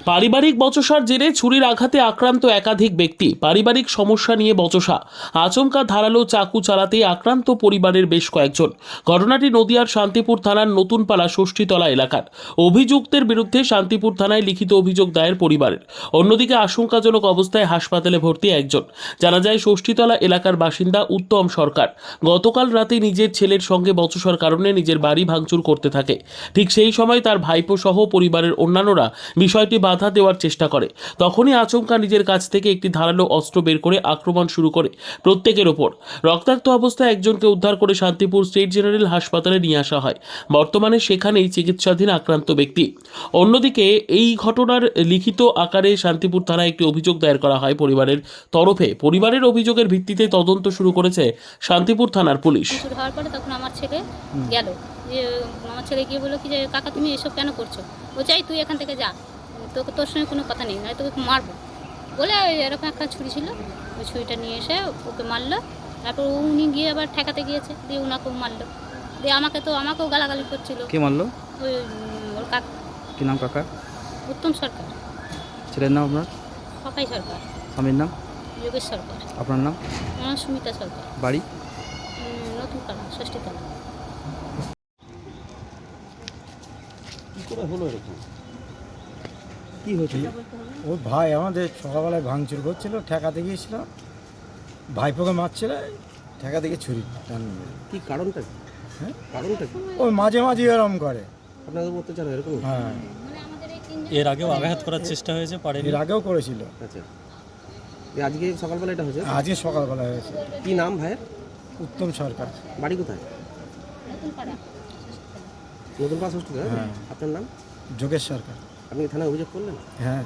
পারিবারিক বচসার জেরে ছুরির আঘাতে আক্রান্ত একাধিক ব্যক্তি। পারিবারিক সমস্যা নিয়ে বচসা, আচমকা ধারালো চাকু চালাতেই আক্রান্ত পরিবারের বেশ কয়েকজন। ঘটনাটি নদিয়ার শান্তিপুর থানার নতুনপাড়া ষষ্ঠীতলা এলাকার। অভিযুক্তের বিরুদ্ধে শান্তিপুর থানায় লিখিত অভিযোগ দায়ের পরিবারের। অন্যদিকে আশঙ্কাজনক অবস্থায় হাসপাতালে ভর্তি একজন। জানা যায় ষষ্ঠীতলা এলাকার বাসিন্দা উত্তম সরকার গতকাল রাতে নিজের ছেলের সঙ্গে বচসার কারণে নিজের বাড়ি ভাঙচুর করতে থাকে। ঠিক সেই সময় তার ভাইপো সহ পরিবারের অন্যান্যরা বিষয়টি বাধা দেওয়ার চেষ্টা করে। তখনই আচমকা নিজের কাছ থেকে একটি ধারালো অস্ত্র বের করে আক্রমণ শুরু করে প্রত্যেকের ওপর। রক্তাক্ত অবস্থায় একজনকে উদ্ধার করে শান্তিপুর স্টেট জেনারেল হাসপাতালে নিয়ে আসা হয়। বর্তমানে সেখানেই চিকিৎসাধীন আক্রান্ত ব্যক্তি। অন্যদিকে এই ঘটনার লিখিত আকারে শান্তিপুর থানায় একটি অভিযোগ দায়ের করা হয় পরিবারের তরফে। পরিবারের অভিযোগের ভিত্তিতে তদন্ত শুরু করেছে শান্তিপুর থানার পুলিশ। শুরু হওয়ার পরে তখন আমার ছেলে গেল, যে আমার ছেলে গিয়ে বললো কি যে কাকা তুমি এসব কেন করছো, ও চাই তুই এখান থেকে যা, তোকে তোর সঙ্গে কোনো কথা নেই, নয় তোকে মারবো বলে এরকম একটা ছুরি ছিল, ওই ছুরিটা নিয়ে এসে ওকে মারলো। তারপর উনি গিয়ে আবার ঠেকাতে গিয়েছে, দিয়ে ওনাকেও মারলো, দিয়ে আমাকেও গালাগালি করছিল। কে মারলো? ওই ওর কাকা। কি নাম কাকা? উত্তম সরকার। ছেলের নাম আপনার? পাপাই সরকার। স্বামীর নাম? যোগেশ সরকার। আপনার নাম? আমার সুমিতা সরকার। বাড়ি? নতুন পাড়া ষষ্ঠীতলা। কি করে হলো এরকম? কি হয়েছিল? ওর ভাই আমাদের সকালবেলায় ভাঙচুর করছিল, ঠেকাতে গিয়েছিল, ভাইপোকে মারছিল, ঠেকা থেকে ছুরি টান মেরে। কি কারণটা কি? হ্যাঁ? কারণটা কি? ওই মাঝে মাঝে এরম করে। আপনাদের অত্যাচার এরকম? হ্যাঁ, এর আগেও আঘাত করার চেষ্টা হয়েছে, পারেনি। এর আগেও করেছিল, আচ্ছা, আজকে সকালবেলা এটা হয়েছে? আজকে সকালবেলা হয়েছে। কি নাম ভাইয়ের? উত্তম সরকার। বাড়ি কোথায়? নতুন পাড়া। নতুন পাড়া ষষ্ঠীতলা। হ্যাঁ। আপনার নাম? যোগেশ সরকার। আপনি থানায় অভিযোগ করলেন? হ্যাঁ।